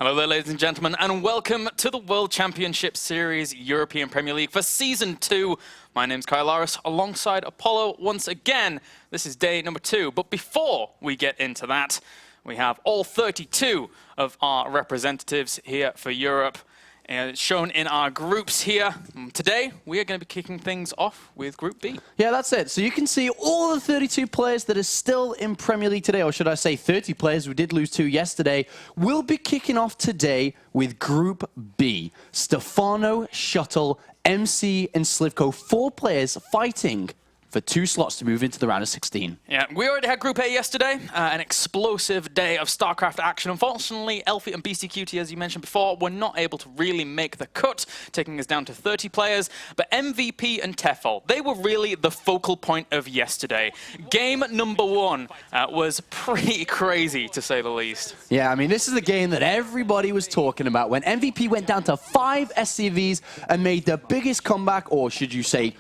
Hello there, ladies and gentlemen, and welcome to the World Championship Series European Premier League for Season 2. My name's Kyle Laris, alongside Apollo once again. This is day number 2, but before we get into that, we have all 32 of our representatives here for Europe. Shown in our groups here. Today, we are going to be kicking things off with Group B. Yeah, that's it. So you can see all the 32 players that are still in Premier League today, or should I say 30 players, we did lose 2 yesterday. We'll be kicking off today with Group B. Stefano, Shuttle, MC, and sLivko. 4 players fighting for 2 slots to move into the round of 16. Yeah, we already had Group A yesterday, an explosive day of StarCraft action. Unfortunately, Elfie and BCQT, as you mentioned before, were not able to really make the cut, taking us down to 30 players. But MVP and Tefl, they were really the focal point of yesterday. Game number 1 was pretty crazy, to say the least. Yeah, I mean, this is the game that everybody was talking about when MVP went down to 5 SCVs and made the biggest comeback, or should you say,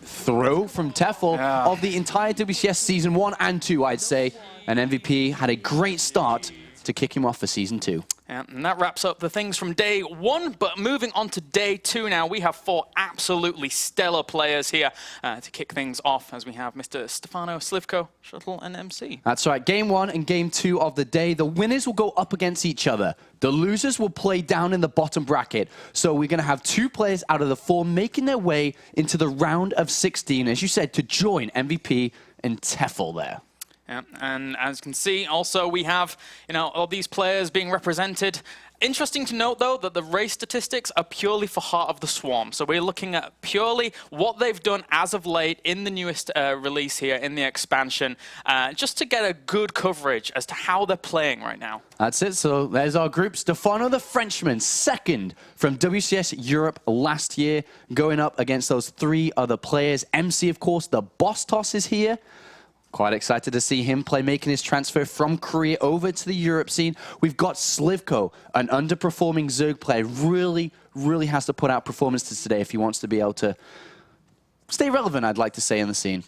throw from Tefl of the entire WCS Season 1 and 2, I'd say. And MVP had a great start to kick him off for Season 2. Yeah, and that wraps up the things from day 1, but moving on to day 2 now, we have 4 absolutely stellar players here to kick things off, as we have Mr. Stephano, sLivko, Shuttle, and MC. That's right, Game 1 and Game 2 of the day, the winners will go up against each other. The losers will play down in the bottom bracket. So we're going to have 2 players out of the 4 making their way into the round of 16, as you said, to join MVP and Tefl there. Yeah, and as you can see, also we have, all these players being represented. Interesting to note, though, that the race statistics are purely for Heart of the Swarm. So we're looking at purely what they've done as of late in the newest release here, in the expansion, just to get a good coverage as to how they're playing right now. That's it. So there's our group. Stefano, the Frenchman, second from WCS Europe last year, going up against those 3 other players. MC, of course, the boss toss is here. Quite excited to see him play, making his transfer from Korea over to the Europe scene. We've got sLivko, an underperforming Zerg player. Really has to put out performances today if he wants to be able to stay relevant, I'd like to say, in the scene.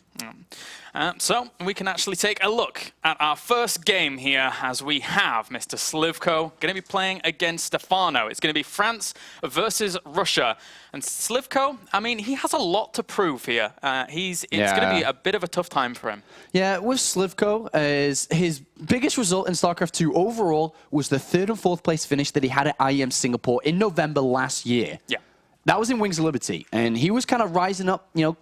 So we can actually take a look at our first game here, as we have Mr. sLivko going to be playing against Stefano. It's going to be France versus Russia. And sLivko, I mean, he has a lot to prove here. It's going to be a bit of a tough time for him. Yeah, with sLivko, his biggest result in StarCraft 2 overall was the 3rd and 4th place finish that he had at IEM Singapore in November last year. Yeah. That was in Wings of Liberty, and he was kind of rising up, you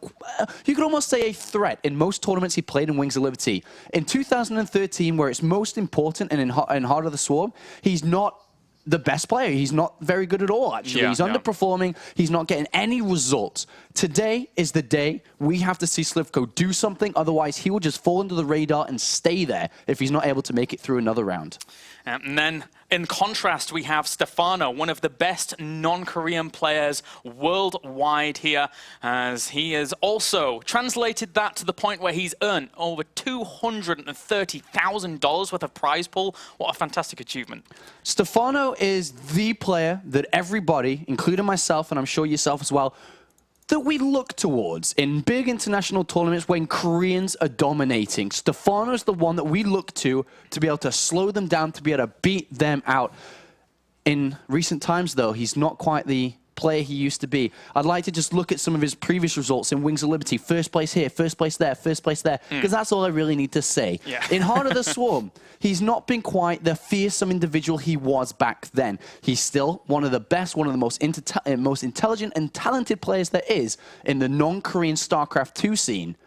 could almost say a threat in most tournaments he played in Wings of Liberty. In 2013, where it's most important and in Heart of the Swarm, he's not the best player. He's not very good at all, actually. He's underperforming. He's not getting any results. Today is the day we have to see sLivko do something, otherwise he will just fall under the radar and stay there if he's not able to make it through another round. And then, in contrast, we have Stefano, one of the best non-Korean players worldwide here, as he has also translated that to the point where he's earned over $230,000 worth of prize pool. What a fantastic achievement. Stefano is the player that everybody, including myself, and I'm sure yourself as well, that we look towards in big international tournaments when Koreans are dominating. Stefano is the one that we look to be able to slow them down, to be able to beat them out. In recent times, though, he's not quite the player he used to be. I'd like to just look at some of his previous results in Wings of Liberty. First place here, first place there, because that's all I really need to say. Yeah. In Heart of the Swarm, he's not been quite the fearsome individual he was back then. He's still one of the best, one of the most intelligent and talented players there is in the non-Korean StarCraft 2 scene.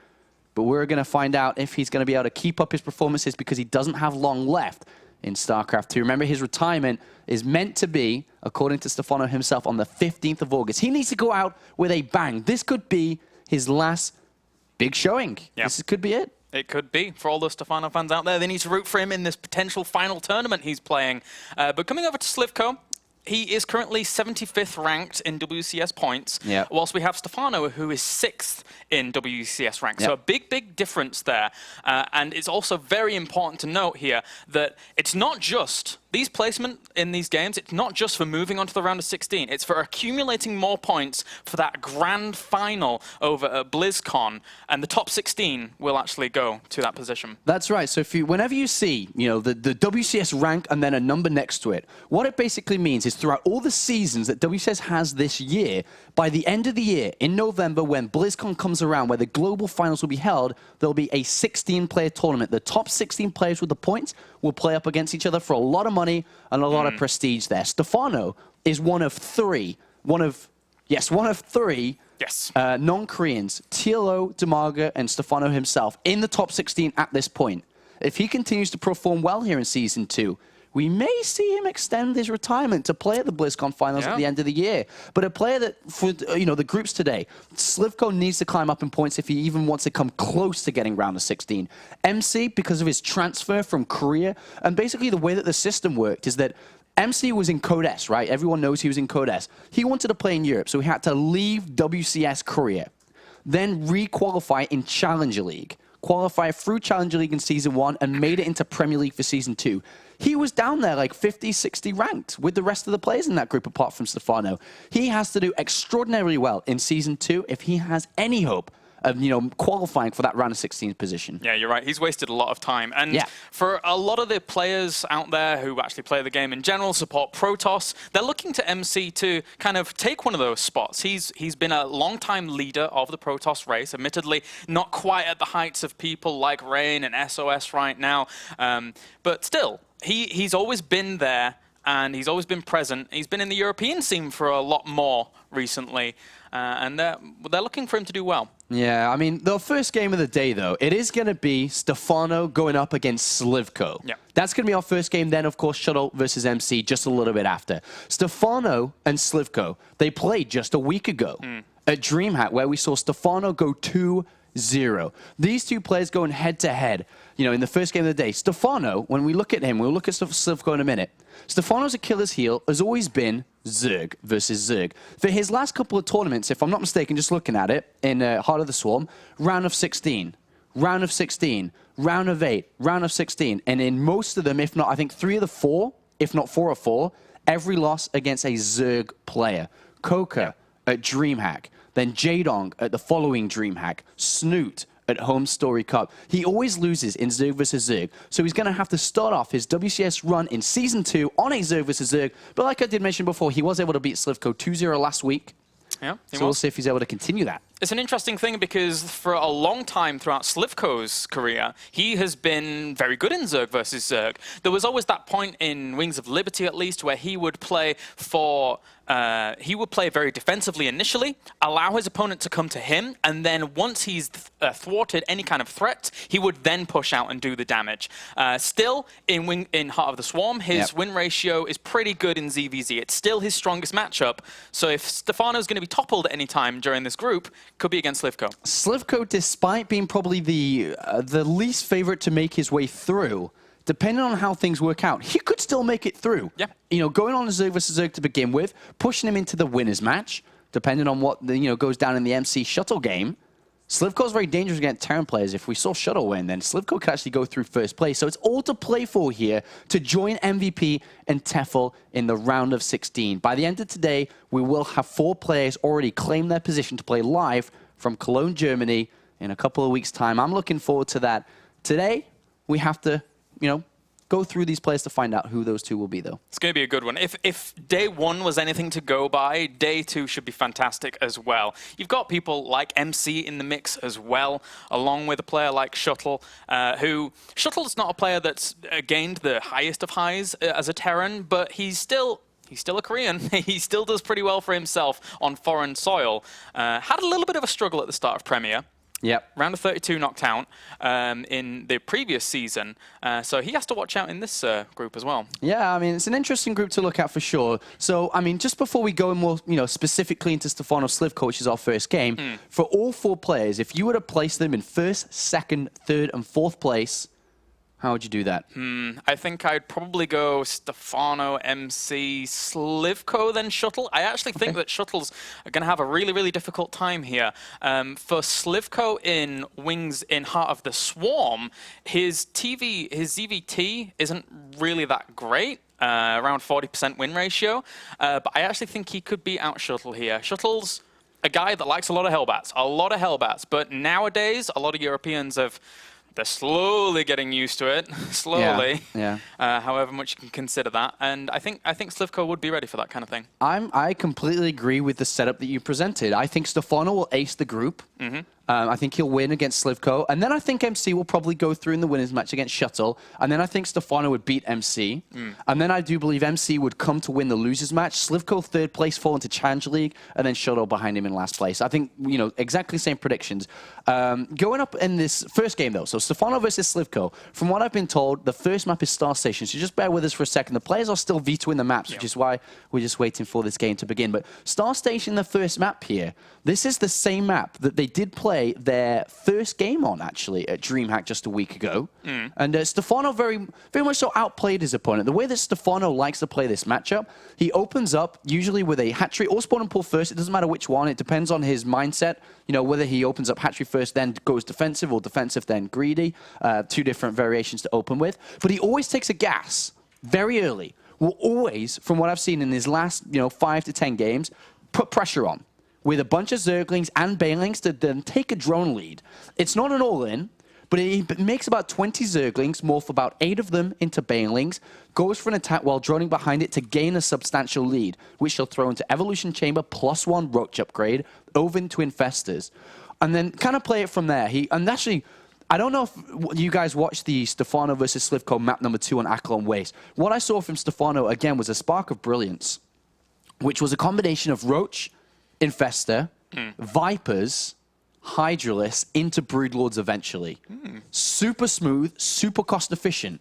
But we're going to find out if he's going to be able to keep up his performances, because he doesn't have long left in StarCraft 2. Remember, his retirement is meant to be, according to Stefano himself, on the 15th of August. He needs to go out with a bang. This could be his last big showing. Yep. This could be it. It could be. For all those Stefano fans out there, they need to root for him in this potential final tournament he's playing. But coming over to sLivko, he is currently 75th ranked in WCS points, whilst we have Stefano, who is 6th in WCS rank. So a big difference there. And it's also very important to note here that it's not just these placement in these games, it's not just for moving on to the round of 16. It's for accumulating more points for that grand final over at BlizzCon, and the top 16 will actually go to that position. That's right. So whenever you see, the WCS rank and then a number next to it, what it basically means is throughout all the seasons that WCS has this year, by the end of the year, in November, when BlizzCon comes around, where the global finals will be held, there'll be a 16-player tournament. The top 16 players with the points will play up against each other for a lot of money and a lot of prestige there. Stefano is one of three non-Koreans, TLO, Demaga, and Stefano himself, in the top 16 at this point. If he continues to perform well here in Season 2, we may see him extend his retirement to play at the BlizzCon finals at the end of the year. But a player that, for the groups today, sLivko needs to climb up in points if he even wants to come close to getting round of 16. MC, because of his transfer from Korea, and basically the way that the system worked is that MC was in Code S, right? Everyone knows he was in Code S. He wanted to play in Europe, so he had to leave WCS Korea, then re-qualify in Challenger League, qualify through Challenger League in Season 1, and made it into Premier League for Season 2. He was down there like 50, 60 ranked with the rest of the players in that group apart from Stefano. He has to do extraordinarily well in Season 2 if he has any hope of, qualifying for that round of 16 position. Yeah, you're right. He's wasted a lot of time. And for a lot of the players out there who actually play the game in general, support Protoss, they're looking to MC to kind of take one of those spots. He's been a long-time leader of the Protoss race, admittedly not quite at the heights of people like Rain and SOS right now, but still, he's always been there, and he's always been present. He's been in the European scene for a lot more recently, and they're looking for him to do well. Yeah, I mean, the first game of the day, though, it is going to be Stefano going up against sLivko. Yeah. That's going to be our first game. Then, of course, Shuttle versus MC just a little bit after. Stefano and sLivko, they played just a week ago at DreamHack, where we saw Stefano go 2-0. These two players going head-to-head, in the first game of the day. Stefano, when we look at him, we'll look at sLivko in a minute. Stefano's Achilles heel has always been Zerg versus Zerg. For his last couple of tournaments, if I'm not mistaken, just looking at it, in Heart of the Swarm, round of 16, round of 16, round of 8, round of 16. And in most of them, if not, I think 3 of the 4, if not 4 of 4, every loss against a Zerg player. Coca at DreamHack, then Jadong at the following DreamHack, Snoot at Home Story Cup. He always loses in Zerg versus Zerg, so he's going to have to start off his WCS run in Season 2 on a Zerg versus Zerg. But like I did mention before, he was able to beat sLivko 2-0 last week. Yeah, so we'll see if he's able to continue that. It's an interesting thing because for a long time throughout sLivko's career, he has been very good in Zerg versus Zerg. There was always that point in Wings of Liberty, at least, where he would play very defensively initially, allow his opponent to come to him, and then once he's thwarted any kind of threat, he would then push out and do the damage. Still, in Heart of the Swarm, his win ratio is pretty good in ZVZ. It's still his strongest matchup, so if Stefano's going to be toppled at any time during this group, could be against sLivko. sLivko, despite being probably the least favorite to make his way through, depending on how things work out, he could still make it through. Yeah. Going on a Zerg versus Zerg to begin with, pushing him into the winner's match, depending on what goes down in the MC Shuttle game. sLivko's very dangerous against Terran players. If we saw Shuttle win, then sLivko could actually go through first place. So it's all to play for here to join MVP and Tefl in the round of 16. By the end of today, we will have 4 players already claim their position to play live from Cologne, Germany in a couple of weeks' time. I'm looking forward to that. Today, we have to, go through these players to find out who those two will be, though. It's going to be a good one. If day 1 was anything to go by, day 2 should be fantastic as well. You've got people like MC in the mix as well, along with a player like Shuttle, Shuttle's not a player that's gained the highest of highs as a Terran, but he's still a Korean. He still does pretty well for himself on foreign soil. Had a little bit of a struggle at the start of Premier. Yep. Round of 32 knocked out in the previous season. So he has to watch out in this group as well. Yeah, I mean, it's an interesting group to look at for sure. So, I mean, just before we go more, specifically into Stefano sLivko, which is our first game, for all 4 players, if you were to place them in first, second, third, and fourth place, how would you do that? I think I'd probably go Stefano, MC, sLivko, then Shuttle. I actually think that Shuttle's going to have a really, really difficult time here. For sLivko in Wings in Heart of the Swarm, his ZVT isn't really that great. around 40% win ratio. But I actually think he could beat out Shuttle here. Shuttle's a guy that likes a lot of Hellbats, but nowadays a lot of Europeans they're slowly getting used to it, slowly. Yeah. However much you can consider that, and I think sLivko would be ready for that kind of thing. I completely agree with the setup that you presented. I think Stefano will ace the group. I think he'll win against sLivko, and then I think MC will probably go through in the winners match against Shuttle, and then I think Stefano would beat MC, and then I do believe MC would come to win the losers match. sLivko third place, fall into Challenge League, and then Shuttle behind him in last place. I think, you know, exactly the same predictions. Going up in this first game though, so Stefano versus sLivko. From what I've been told, the first map is Star Station, so just bear with us for a second. The players are still vetoing the maps, which is why we're just waiting for this game to begin. But Star Station, the first map here, this is the same map that they did play their first game on, actually, at DreamHack just a week ago. And Stefano very much so outplayed his opponent. The way that Stefano likes to play this matchup, he opens up usually with a hatchery or spawn and pull first. It doesn't matter which one. It depends on his mindset. You know, whether he opens up hatchery first, then goes defensive, or defensive, then greedy. Two different variations to open with. But he always takes a gas very early. Will always, from what I've seen in his last 5 to 10 games, put pressure on with a bunch of Zerglings and Banelings to then take a drone lead. It's not an all-in, but he makes about 20 Zerglings, morph about 8 of them into Banelings, goes for an attack while droning behind it to gain a substantial lead, which he'll throw into Evolution Chamber, +1 Roach upgrade, over into Infestors, and then kind of play it from there. And actually, I don't know if you guys watched the Stefano versus sLivko map number 2 on Akelon Waste. What I saw from Stefano, again, was a spark of brilliance, which was a combination of Roach, Infestor, Vipers, Hydralisk into Broodlords eventually. Super smooth, super cost efficient.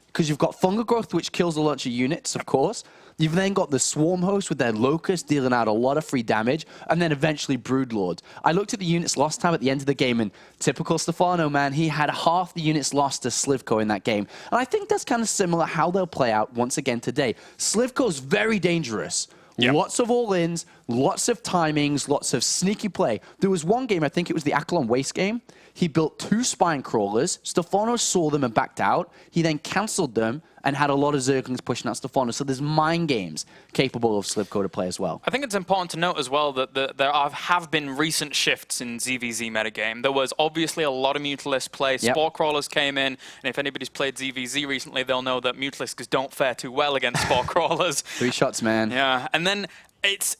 Because you've got Fungal Growth, which kills a bunch of units, of course. You've then got the Swarm Host with their Locust dealing out a lot of free damage, and then eventually Broodlord. I looked at the units lost time at the end of the game, and typical Stefano, man, he had half the units lost to sLivko in that game. And I think that's kind of similar how they'll play out once again today. sLivko's very dangerous. Lots of all-ins, lots of timings, lots of sneaky play. There was one game, I think it was the Akelon Waste game. He built 2 spine crawlers. Stefano saw them and backed out. He then cancelled them and had a lot of Zerglings pushing out Stefano. So there's mind games capable of sLivko to play as well. I think it's important to note as well that there have been recent shifts in ZVZ metagame. There was obviously a lot of Mutalisk play. Spore Crawlers came in, and if anybody's played ZVZ recently, they'll know that Mutalisks don't fare too well against Spore Crawlers. 3 shots, man. Yeah, and then it's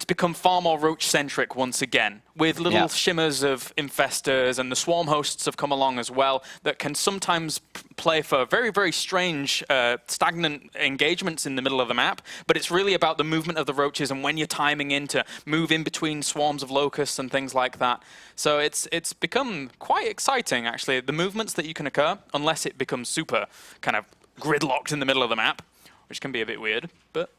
become far more Roach-centric once again, with little shimmers of Infestors, and the Swarm Hosts have come along as well that can sometimes play for very, very strange, stagnant engagements in the middle of the map, but it's really about the movement of the Roaches and when you're timing in to move in between swarms of Locusts and things like that. So it's become quite exciting, actually, the movements that you can occur, unless it becomes super kind of gridlocked in the middle of the map, which can be a bit weird, but...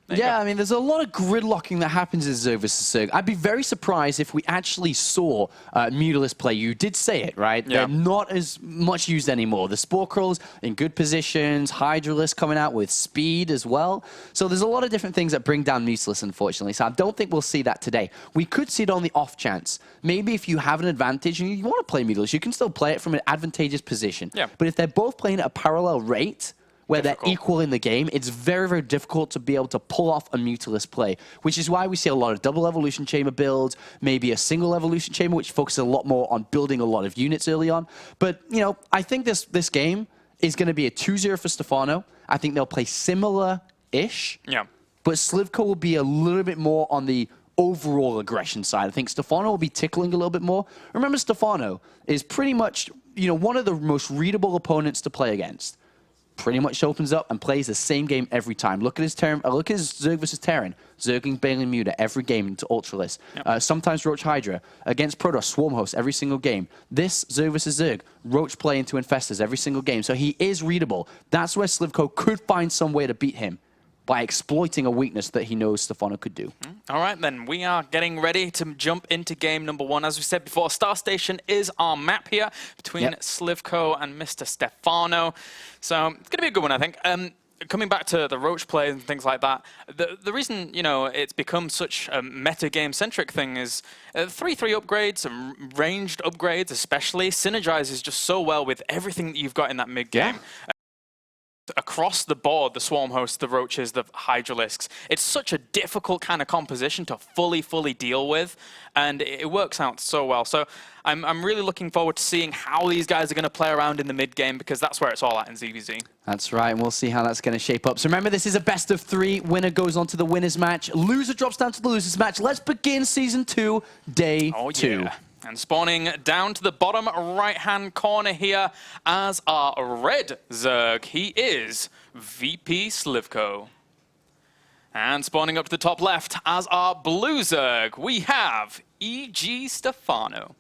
Yeah, I mean, there's a lot of gridlocking that happens in Zerg versus Zerg. I'd be very surprised if we actually saw Mutalisk play. You did say it, right? They're not as much used anymore. The Spore Crawlers in good positions, Hydralisk coming out with speed as well. So there's a lot of different things that bring down Mutalisk, unfortunately. So I don't think we'll see that today. We could see it on the off chance. Maybe if you have an advantage and you want to play Mutalisk, you can still play it from an advantageous position. But if they're both playing at a parallel rate, where they're equal in the game, it's very, very difficult to be able to pull off a Mutalisk play, which is why we see a lot of double Evolution Chamber builds, maybe a single Evolution Chamber, which focuses a lot more on building a lot of units early on. But, you know, I think this game is going to be a 2-0 for Stefano. I think they'll play similar-ish. But sLivko will be a little bit more on the overall aggression side. I think Stefano will be tickling a little bit more. Remember, Stefano is pretty much, you know, one of the most readable opponents to play against. Pretty much opens up and plays the same game every time. Look at his look at his Zerg versus Terran. Zergling, Baneling, Muta every game into Ultralisk. Sometimes Roach Hydra. Against Protoss, Swarm Host every single game. This Zerg versus Zerg, Roach play into Infestors every single game. So he is readable. That's where sLivko could find some way to beat him, by exploiting a weakness that he knows Stefano could do. All right, then. We are getting ready to jump into game number 1. As we said before, Star Station is our map here between sLivko and Mr. Stefano. So it's going to be a good one, I think. Coming back to the Roach play and things like that, the reason, you know, it's become such a meta-game-centric thing is 3-3 upgrades and ranged upgrades especially synergizes just so well with everything that you've got in that mid-game. across the board, the Swarm hosts, the Roaches, the Hydralisks, it's such a difficult kind of composition to fully deal with, and it works out so well. So I'm really looking forward to seeing how these guys are going to play around in the mid game, because that's where it's all at in ZVZ. That's right, and we'll see how that's going to shape up. So remember, this is a best of 3. Winner goes on to the winners match. Loser drops down to the losers match. Let's begin Season 2, Day 2. Yeah. And spawning down to the bottom right-hand corner here as our red Zerg, he is VP sLivko. And spawning up to the top left as our blue Zerg, we have EG Stefano.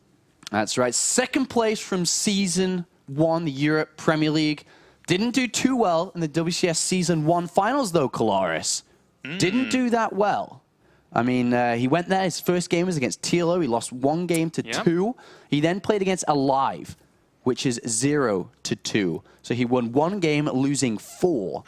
That's right, second place from Season 1, the Europe Premier League. Didn't do too well in the WCS Season 1 finals, though, Kalaris. Didn't do that well. I mean, he went there, his first game was against TLO, he lost 1 game to 2. He then played against Alive, which is 0-2. So he won 1 game, losing 4.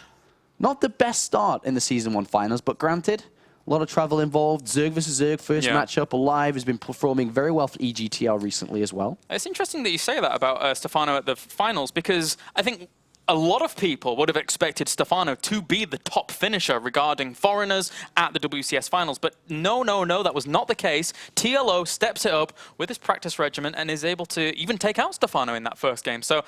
Not the best start in the Season 1 finals, but granted, a lot of travel involved. Zerg versus Zerg, first matchup. Alive has been performing very well for EGTL recently as well. It's interesting that you say that about Stefano at the finals, because I think a lot of people would have expected Stefano to be the top finisher regarding foreigners at the WCS finals, but no, that was not the case. TLO steps it up with his practice regimen and is able to even take out Stefano in that first game. So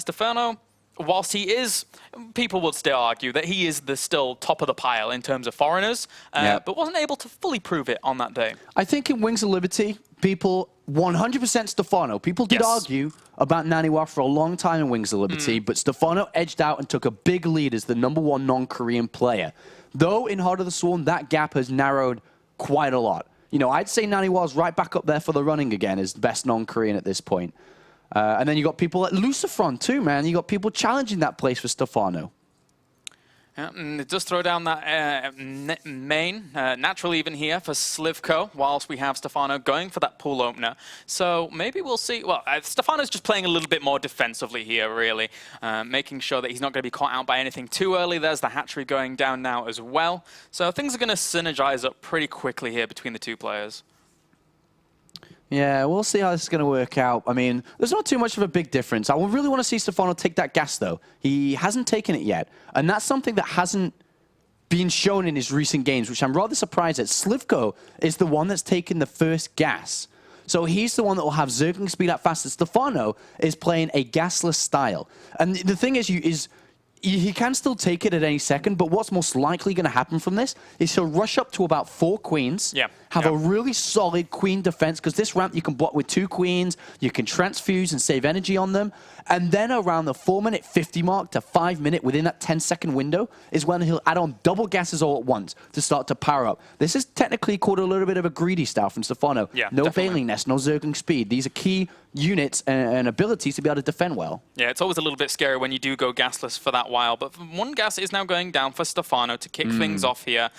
Stefano, whilst he is, people would still argue that he is the still top of the pile in terms of foreigners, but wasn't able to fully prove it on that day. I think in Wings of Liberty, people 100% Stefano. People did argue about Naniwa for a long time in Wings of Liberty, but Stefano edged out and took a big lead as the #1 non-Korean player. Though in Heart of the Swarm, that gap has narrowed quite a lot. You know, I'd say Naniwa's right back up there for the running again as the best non-Korean at this point. And then you got people at Lucifron too, man. You got people challenging that place for Stefano. Yeah, and it does throw down that main, natural even here for sLivko, whilst we have Stefano going for that pool opener. So maybe we'll see. Well, Stefano's just playing a little bit more defensively here, really, making sure that he's not going to be caught out by anything too early. There's the hatchery going down now as well. So things are going to synergize up pretty quickly here between the two players. Yeah, we'll see how this is going to work out. I mean, there's not too much of a big difference. I really want to see Stefano take that gas, though. He hasn't taken it yet. And that's something that hasn't been shown in his recent games, which I'm rather surprised at. sLivko is the one that's taken the first gas. So he's the one that will have Zergling speed up faster. Stefano is playing a gasless style. And the thing is, he can still take it at any second, but what's most likely going to happen from this is he'll rush up to about 4 queens, have a really solid queen defense, because this ramp you can block with 2 queens, you can transfuse and save energy on them, and then around the 4-minute 50 mark to 5-minute, within that 10-second window, is when he'll add on double gases all at once to start to power up. This is technically called a little bit of a greedy style from Stefano. No Bailing Nest, no Zergling speed. These are key units and abilities to be able to defend well. Yeah, it's always a little bit scary when you do go gasless for that while, but 1 gas is now going down for Stefano to kick things off here.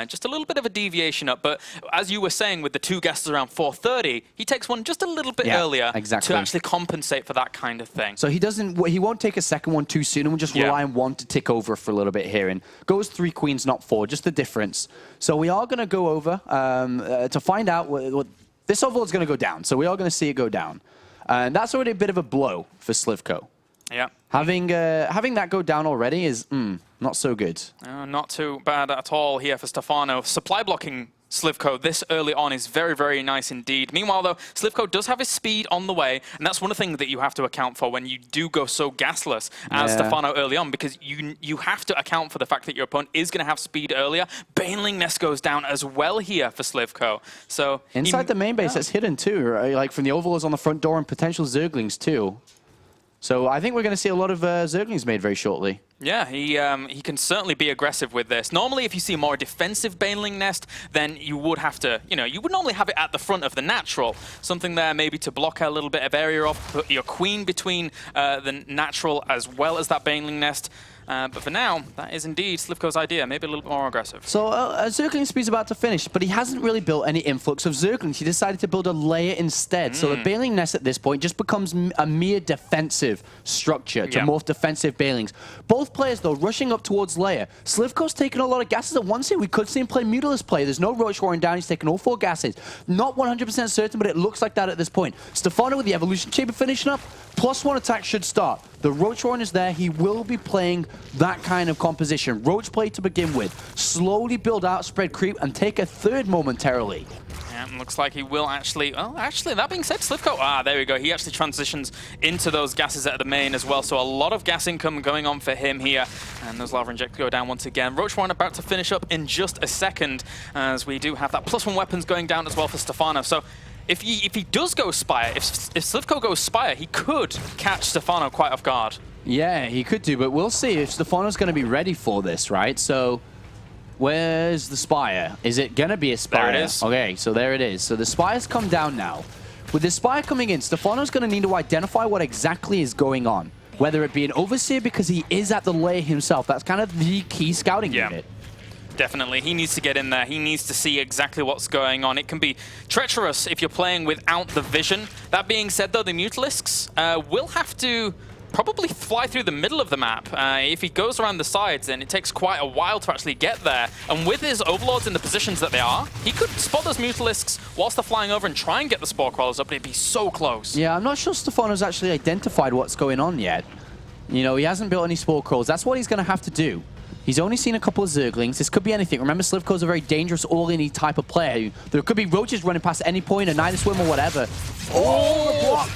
Just a little bit of a deviation up, but as you were saying, with the 2 gases around 4:30, he takes one just a little bit earlier to actually compensate for that kind of thing. So he won't take a second one too soon, and will just rely on 1 to tick over for a little bit here, and goes 3 queens, not 4, just the difference. So we are going to go over to find out what this overall is going to go down. So we are going to see it go down. And that's already a bit of a blow for sLivko. Yeah. Having that go down already is not so good. Not too bad at all here for Stefano. Supply blocking sLivko this early on is very nice indeed. Meanwhile, though, sLivko does have his speed on the way, and that's one of the things that you have to account for when you do go so gasless as Stefano early on, because you have to account for the fact that your opponent is going to have speed earlier. Baneling Nest goes down as well here for sLivko. So inside the main base, that's hidden too, right? Like from the overlords on the front door and potential Zerglings too. So I think we're going to see a lot of Zerglings made very shortly. Yeah, he can certainly be aggressive with this. Normally, if you see more defensive Baneling Nest, then you would have to, you would normally have it at the front of the natural. Something there maybe to block a little bit of area off, put your queen between the natural as well as that Baneling Nest. But for now, that is indeed sLivko's idea, maybe a little bit more aggressive. So Zergling speed's about to finish, but he hasn't really built any influx of Zerglings. He decided to build a layer instead. So the Baneling Nest at this point just becomes a mere defensive structure to morph defensive Banelings. Both players, though, rushing up towards layer. sLivko's taking a lot of gases at once here. We could see him play Mutalist play. There's no Roach Warring down. He's taking all 4 gases. Not 100% certain, but it looks like that at this point. Stefano with the Evolution Chamber finishing up. +1 attack should start. The Roach Warren is there. He will be playing that kind of composition. Roach play to begin with. Slowly build out, spread creep, and take a third momentarily. Yeah, looks like he will actually... Well, actually, that being said, sLivko... there we go. He actually transitions into those gases at the main as well. So a lot of gas income going on for him here. And those lava injectors go down once again. Roach Warren about to finish up in just a second, as we do have that +1 weapons going down as well for Stefano. So if he does go Spire, if sLivko goes Spire, he could catch Stefano quite off guard. Yeah, he could do, but we'll see if Stefano's going to be ready for this, right? So where's the Spire? Is it going to be a Spire? There it is. Okay, so there it is. So the Spire's come down now. With the Spire coming in, Stefano's going to need to identify what exactly is going on. Whether it be an Overseer, because he is at the lair himself. That's kind of the key scouting unit. Definitely. He needs to get in there. He needs to see exactly what's going on. It can be treacherous if you're playing without the vision. That being said, though, the Mutalisks will have to probably fly through the middle of the map. If he goes around the sides, then it takes quite a while to actually get there. And with his Overlords in the positions that they are, he could spot those Mutalisks whilst they're flying over and try and get the Spore Crawlers up, but it'd be so close. Yeah, I'm not sure Stefano's actually identified what's going on yet. You know, he hasn't built any Spore Crawlers. That's what he's going to have to do. He's only seen a couple of Zerglings. This could be anything. Remember, sLivko's a very dangerous all-in type of player. There could be Roaches running past at any point, a Night Swim or whatever. Oh, the block!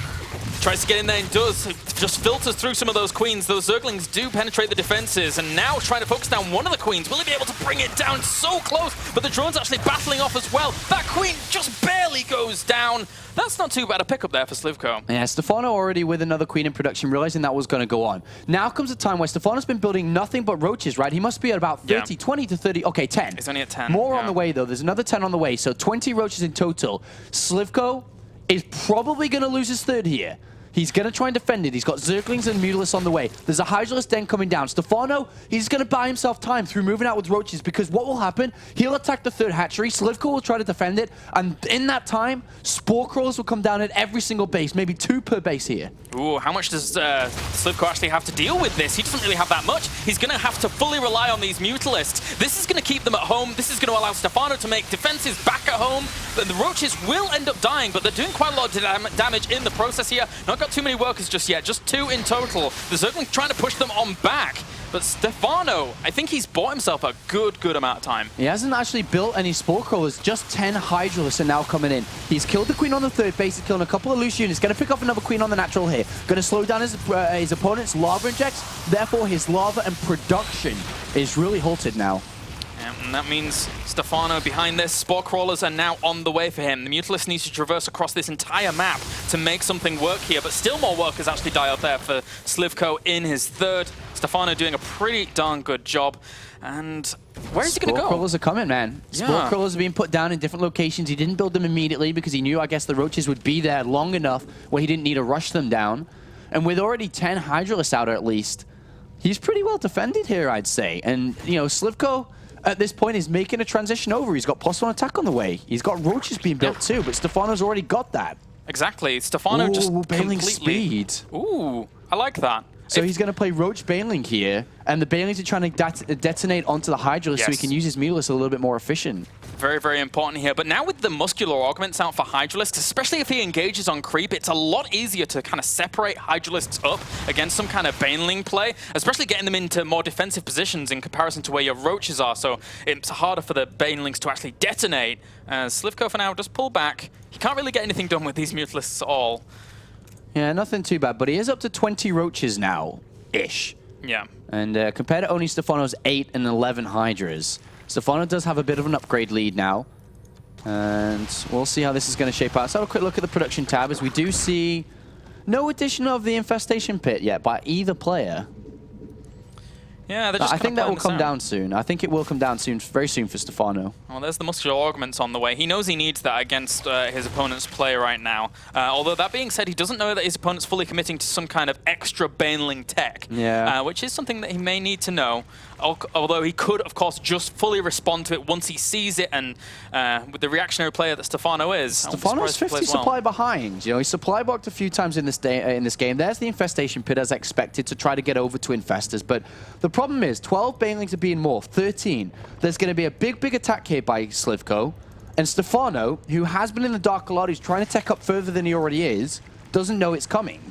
Tries to get in there and does. Just filters through some of those Queens. Those Zerglings do penetrate the defenses, and now trying to focus down one of the Queens. Will he be able to bring it down so close? But the drone's actually battling off as well. That Queen just barely goes down. That's not too bad a pickup there for sLivko. Yeah, Stefano already with another Queen in production, realizing that was going to go on. Now comes a time where Stefano's been building nothing but Roaches, right? He must be at about 30, 20 to 30, okay, 10. He's only at 10. More on the way, though. There's another 10 on the way, so 20 Roaches in total. sLivko is probably going to lose his third here. He's going to try and defend it. He's got Zerglings and Mutalisks on the way. There's a Hydralisk Den coming down. Stefano, he's going to buy himself time through moving out with Roaches, because what will happen, he'll attack the third hatchery, sLivko will try to defend it, and in that time, Spore Crawlers will come down at every single base, maybe 2 per base here. Ooh, how much does sLivko actually have to deal with this? He doesn't really have that much. He's going to have to fully rely on these Mutalisks. This is going to keep them at home. This is going to allow Stefano to make defenses back at home. The Roaches will end up dying, but they're doing quite a lot of damage in the process here. Not got too many workers just yet, just 2 in total. The Zerglings trying to push them on back. But Stefano, I think he's bought himself a good amount of time. He hasn't actually built any Spore Crawlers. Just 10 Hydralisks are now coming in. He's killed the Queen on the third base. He's killing a couple of loose units. Going to pick off another Queen on the natural here. Going to slow down his opponent's lava injects. Therefore, his lava and production is really halted now. And that means Stefano behind this. Spore Crawlers are now on the way for him. The Mutalisk needs to traverse across this entire map to make something work here, but still more workers actually die out there for sLivko in his third. Stefano doing a pretty darn good job. And where is he going to go? Spore Crawlers are coming, man. Spore Crawlers are being put down in different locations. He didn't build them immediately because he knew, I guess, the Roaches would be there long enough where he didn't need to rush them down. And with already 10 Hydralisks out at least, he's pretty well defended here, I'd say. And, you know, sLivko at this point is making a transition over. He's got +1 attack on the way. He's got Roaches being built too, but Stefano's already got that. Exactly. Stefano just Baneling completely... speed. Ooh, I like that. So he's going to play Roach Baneling here, and the Banelings are trying to detonate onto the Hydralisk so he can use his Mutalisks a little bit more efficient. Very important here. But now with the muscular augments out for Hydralisks, especially if he engages on creep, it's a lot easier to kind of separate Hydralisks up against some kind of Baneling play, especially getting them into more defensive positions in comparison to where your Roaches are. So it's harder for the Banelings to actually detonate. sLivko for now just pull back. He can't really get anything done with these Mutalisks at all. Yeah, nothing too bad, but he is up to 20 Roaches now-ish. Yeah. And compared to only Stefano's 8 and 11 Hydras, Stefano does have a bit of an upgrade lead now. And we'll see how this is going to shape out. Let's have a quick look at the production tab, as we do see no addition of the Infestation Pit yet by either player. Yeah, they're just I think that will come down soon. I think it will come down soon, very soon for Stefano. Well, there's the muscular augments on the way. He knows he needs that against his opponent's play right now. Although that being said, he doesn't know that his opponent's fully committing to some kind of extra Baneling tech, which is something that he may need to know. Although he could, of course, just fully respond to it once he sees it, and with the reactionary player that Stefano is. Stefano's 50 supply behind. You know, he's supply blocked a few times in this game. There's the Infestation Pit as expected to try to get over to Infestors, but the problem is 12 Banelings are being morphed, 13. There's going to be a big attack here by sLivko, and Stefano, who has been in the dark a lot, who's trying to tech up further than he already is, doesn't know it's coming.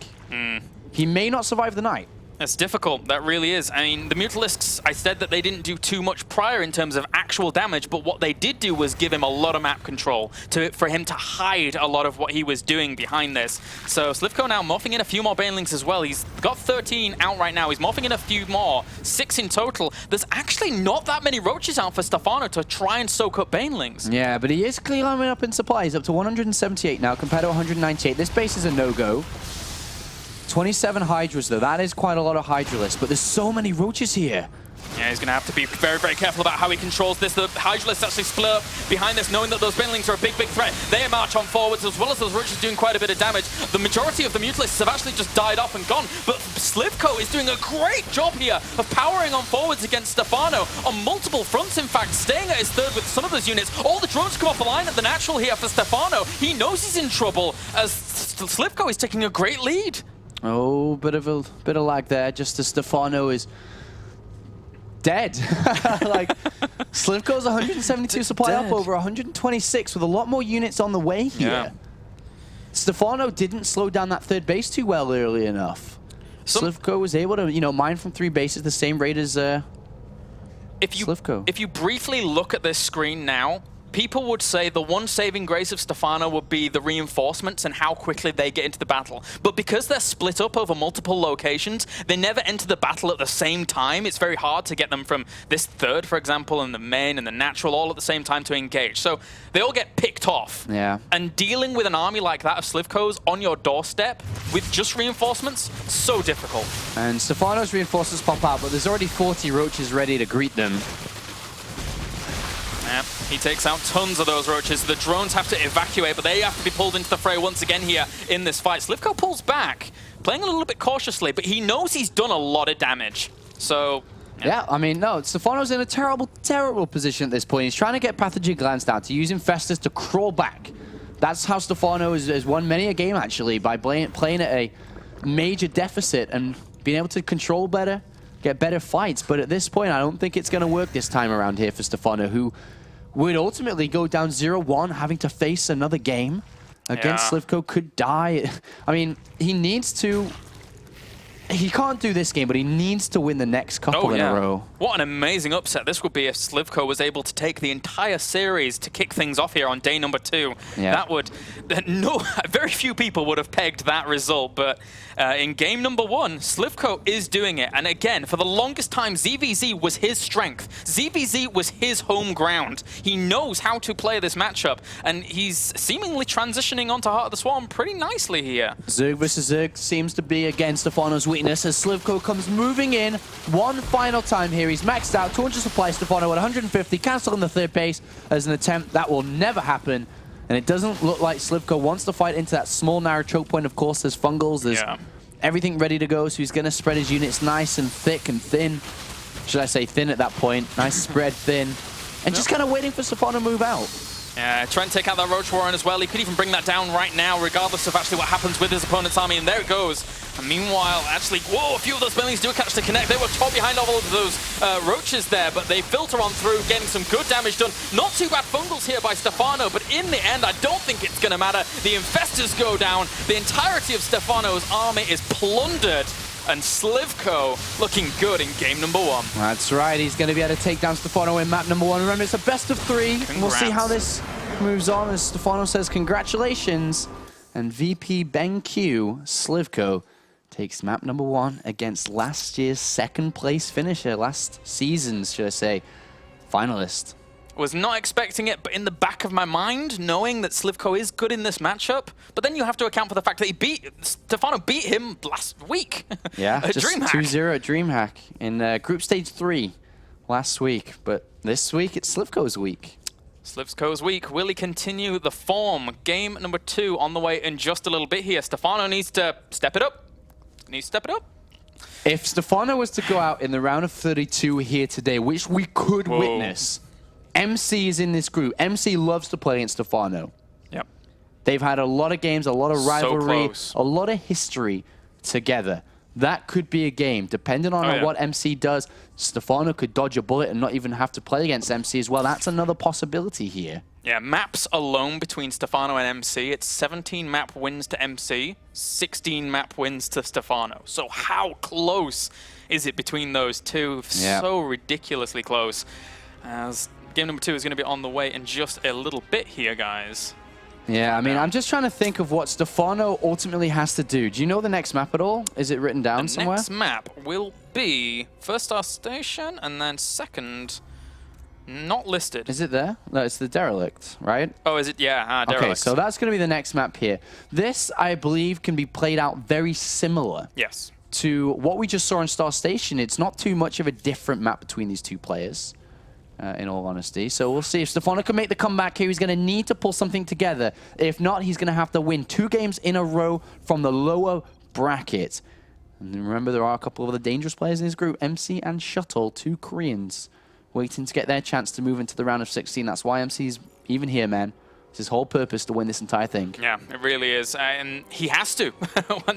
he may not survive the night. It's difficult, that really is. I mean, the Mutalisks, I said that they didn't do too much prior in terms of actual damage, but what they did do was give him a lot of map control for him to hide a lot of what he was doing behind this. So sLivko now morphing in a few more Banelings as well. He's got 13 out right now. He's morphing in a few more, 6 in total. There's actually not that many Roaches out for Stefano to try and soak up Banelings. Yeah, but he is climbing up in supply. He's up to 178 now compared to 198. This base is a no-go. 27 Hydras, though. That is quite a lot of Hydralisks, but there's so many Roaches here. Yeah, he's going to have to be very, very careful about how he controls this. The Hydralisks actually split up behind this, knowing that those Banelings are a big, big threat. They march on forwards, as well as those Roaches doing quite a bit of damage. The majority of the Mutalisks have actually just died off and gone, but sLivko is doing a great job here of powering on forwards against Stefano on multiple fronts, in fact, staying at his third with some of those units. All the drones come off the line at the natural here for Stefano. He knows he's in trouble, as sLivko is taking a great lead. Oh, bit of lag there, just as Stefano is dead. Like, sLivko's 172 supply up over 126 with a lot more units on the way here. Yeah. Stefano didn't slow down that third base too well early enough. sLivko was able to, you know, mine from 3 bases the same rate as sLivko. If you briefly look at this screen now, people would say the one saving grace of Stefano would be the reinforcements and how quickly they get into the battle. But because they're split up over multiple locations, they never enter the battle at the same time. It's very hard to get them from this third, for example, and the main and the natural all at the same time to engage. So they all get picked off. Yeah. And dealing with an army like that of sLivko's on your doorstep with just reinforcements, so difficult. And Stefano's reinforcements pop out, but there's already 40 Roaches ready to greet them. Yeah, he takes out tons of those Roaches. The drones have to evacuate, but they have to be pulled into the fray once again here in this fight. sLivko pulls back, playing a little bit cautiously, but he knows he's done a lot of damage. So, yeah, I mean, no, Stefano's in a terrible, terrible position at this point. He's trying to get Pathogen Glands down, to use Infestors to crawl back. That's how Stefano has won many a game, actually, by playing at a major deficit and being able to control better, get better fights. But at this point, I don't think it's going to work this time around here for Stefano, who would ultimately go down 0-1, having to face another game against sLivko, could die. I mean, he needs to... He can't do this game, but he needs to win the next couple in a row. What an amazing upset this would be if sLivko was able to take the entire series to kick things off here on day number 2. Yeah. That would... very few people would have pegged that result, but in game number 1, sLivko is doing it. And again, for the longest time, ZVZ was his strength. ZVZ was his home ground. He knows how to play this matchup, and he's seemingly transitioning onto Heart of the Swarm pretty nicely here. Zerg versus Zerg seems to be, again, Stefano's weakness as sLivko comes moving in one final time here. He's maxed out, 200 supply, Stefano at 150, cancelling the third base as an attempt. That will never happen. And it doesn't look like sLivko wants to fight into that small, narrow choke point. Of course, there's fungals, there's everything ready to go, so he's going to spread his units nice and thick and thin. Should I say thin at that point? Nice spread, thin. And just kind of waiting for Stefano to move out. Yeah, try and take out that Roach Warren as well. He could even bring that down right now, regardless of actually what happens with his opponent's army. And there it goes. And meanwhile, actually, whoa, a few of those Banelings do catch the connect. They were caught behind all of those Roaches there, but they filter on through, getting some good damage done. Not too bad fungals here by Stefano, but in the end, I don't think it's going to matter. The Infestors go down. The entirety of Stefano's army is plundered. And sLivko looking good in game number 1. That's right, he's going to be able to take down Stefano in map number 1. Remember, it's a best of 3. And we'll see how this moves on as Stefano says congratulations. And VP BenQ, sLivko, takes map number 1 against last year's second place finisher, last season's, should I say, finalist. Was not expecting it, but in the back of my mind, knowing that sLivko is good in this matchup, but then you have to account for the fact that Stefano beat him last week. Yeah, at just DreamHack. 2-0 at DreamHack in Group Stage 3 last week. But this week, it's sLivko's week. sLivko's week. Will he continue the form? Game number 2 on the way in just a little bit here. Stefano needs to step it up. If Stefano was to go out in the round of 32 here today, which we could witness, MC is in this group. MC loves to play against Stefano. Yep. They've had a lot of games, a lot of rivalry, a lot of history together. That could be a game. Depending on what MC does, Stefano could dodge a bullet and not even have to play against MC as well. That's another possibility here. Yeah, maps alone between Stefano and MC, it's 17 map wins to MC, 16 map wins to Stefano. So how close is it between those two? Yeah. So ridiculously close. As game number 2 is going to be on the way in just a little bit here, guys. Yeah, I mean, I'm just trying to think of what Stefano ultimately has to do. Do you know the next map at all? Is it written down somewhere? The next map will be first star station and then second, not listed. Is it there? No, it's the derelict, right? Oh, is it? Yeah, derelict. Okay, so that's going to be the next map here. This, I believe, can be played out very similar Yes. to what we just saw in Star Station. It's not too much of a different map between these two players, in all honesty. So we'll see if Stefano can make the comeback here. He's going to need to pull something together. If not, he's going to have to win 2 games in a row from the lower bracket. And remember, there are a couple of other dangerous players in his group, MC and Shuttle, 2 Koreans, waiting to get their chance to move into the round of 16. That's why MC's even here, man. It's his whole purpose to win this entire thing. Yeah, it really is. And he has to.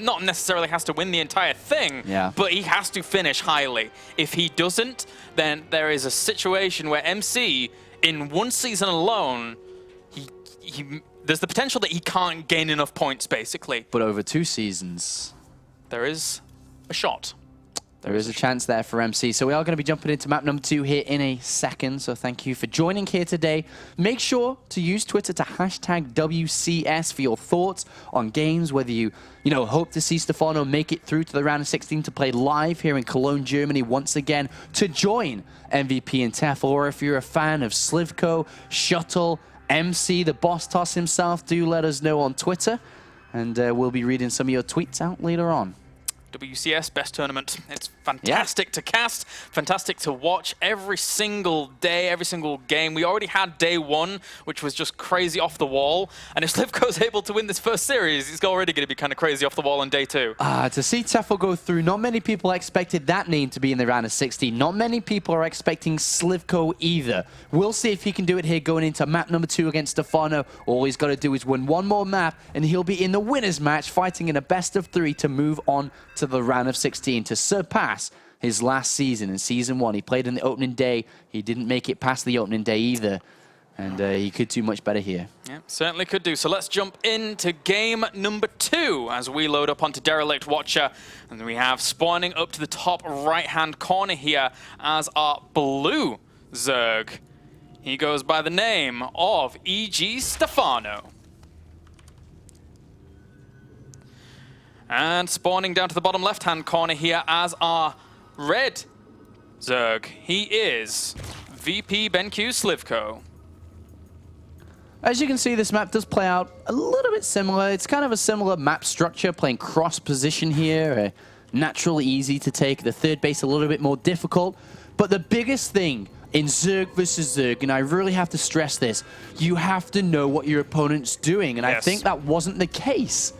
Not necessarily has to win the entire thing, Yeah. but he has to finish highly. If he doesn't, then there is a situation where MC, in one season alone, there's the potential that he can't gain enough points, basically. But over 2 seasons, There is a shot. there is a chance there for MC. So we are going to be jumping into map number 2 here in a second. So thank you for joining here today. Make sure to use Twitter to hashtag WCS for your thoughts on games, whether you hope to see Stefano make it through to the round of 16 to play live here in Cologne, Germany once again, to join MVP and Tef, or if you're a fan of sLivko, Shuttle, MC, the boss toss himself, do let us know on Twitter. And we'll be reading some of your tweets out later on. WCS, best tournament. It's fantastic to cast, fantastic to watch every single day, every single game. We already had day 1, which was just crazy off the wall. And if sLivko's able to win this first series, he's already going to be kind of crazy off the wall on day 2. To see Tefel go through, not many people expected that name to be in the round of 16. Not many people are expecting sLivko either. We'll see if he can do it here going into map number 2 against Stefano. All he's got to do is win one more map, and he'll be in the winner's match, fighting in a best of 3 to move on to the round of 16 to surpass his last season in Season 1. He played in the opening day. He didn't make it past the opening day either. And he could do much better here. Yeah, certainly could do. So let's jump into game number 2 as we load up onto Derelict Watcher. And we have spawning up to the top right-hand corner here as our blue Zerg. He goes by the name of E.G. Stefano. And spawning down to the bottom left-hand corner here as our red Zerg. He is VP BenQ sLivko. As you can see, this map does play out a little bit similar. It's kind of a similar map structure, playing cross position here. Naturally easy to take. The third base a little bit more difficult. But the biggest thing in Zerg versus Zerg, and I really have to stress this, you have to know what your opponent's doing. And yes. I think that wasn't the case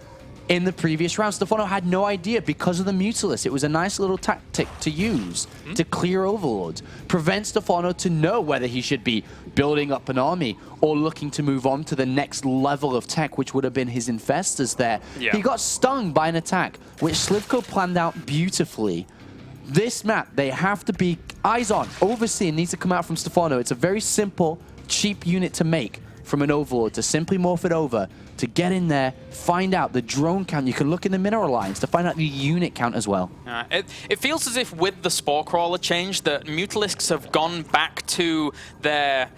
in the previous round. Stefano had no idea because of the Mutalisk. It was a nice little tactic to use to clear overlords, prevent Stefano to know whether he should be building up an army or looking to move on to the next level of tech, which would have been his infestors there. Yeah. He got stung by an attack, which sLivko planned out beautifully. This map, they have to be eyes on. Overseeing needs to come out from Stefano. It's a very simple, cheap unit to make from an overlord, to simply morph it over, to get in there, find out the drone count. You can look in the Mineral Alliance to find out the unit count as well. It feels as if with the Spore Crawler change that Mutalisks have gone back to their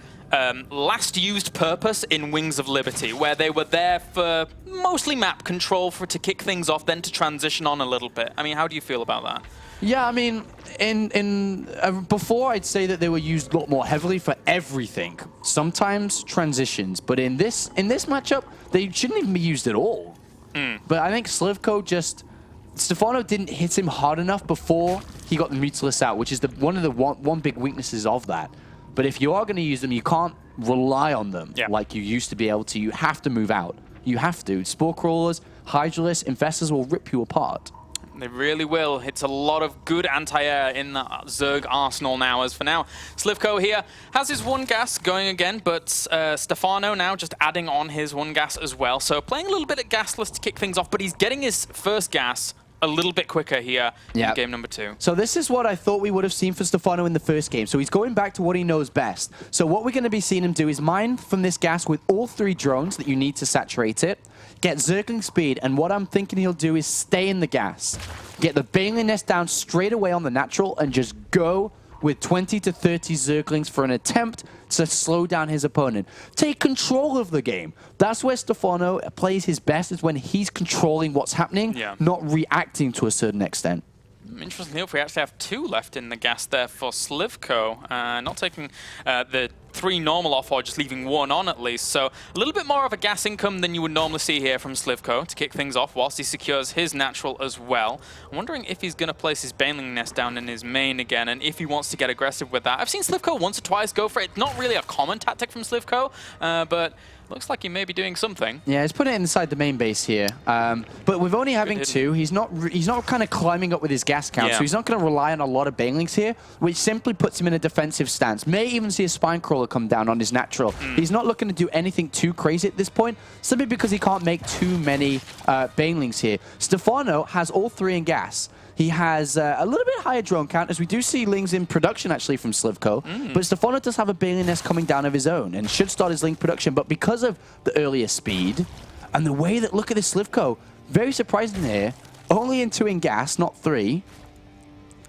last used purpose in Wings of Liberty, where they were there for mostly map control, to kick things off, then to transition on a little bit. I mean, how do you feel about that? Yeah, I mean, before I'd say that they were used a lot more heavily for everything. Sometimes transitions, but in this matchup, they shouldn't even be used at all. But I think sLivko Stefano didn't hit him hard enough before he got the Mutalisk out, which is one big weaknesses of that. But if you are going to use them, you can't rely on them like you used to be able to. You have to move out. You have to. Spore Crawlers, Hydralisks, Infestors will rip you apart. They really will. It's a lot of good anti-air in the Zerg arsenal now. As for now, sLivko here has his 1 gas going again, but Stefano now just adding on his 1 gas as well. So playing a little bit of gasless to kick things off, but he's getting his first gas a little bit quicker here Yeah. in game number 2. So this is what I thought we would have seen for Stefano in the first game. So he's going back to what he knows best. So what we're going to be seeing him do is mine from this gas with all 3 drones that you need to saturate it, get Zergling speed, and what I'm thinking he'll do is stay in the gas, get the Baneling Nest down straight away on the natural, and just go with 20 to 30 Zerglings for an attempt to slow down his opponent. Take control of the game. That's where Stefano plays his best, is when he's controlling what's happening, not reacting to a certain extent. Interestingly enough, we actually have 2 left in the gas there for sLivko, not taking the 3 normal off, or just leaving 1 on at least. So a little bit more of a gas income than you would normally see here from sLivko to kick things off whilst he secures his natural as well. I'm wondering if he's going to place his Baneling Nest down in his main again, and if he wants to get aggressive with that. I've seen sLivko once or twice go for it. Not really a common tactic from sLivko, but looks like he may be doing something. Yeah, he's putting it inside the main base here. But with only having 2, he's not kind of climbing up with his gas count, so he's not going to rely on a lot of Banelings here, which simply puts him in a defensive stance. May even see a Spine Crawler come down on his natural. He's not looking to do anything too crazy at this point, simply because he can't make too many Banelings here. Stefano has all 3 in gas. He has a little bit higher drone count, as we do see Lings in production, actually, from sLivko. But Stefano does have a Baneling Nest coming down of his own and should start his Ling production. But because of the earlier speed and the way that, look at this sLivko, very surprising here, only in 2 in gas, not 3.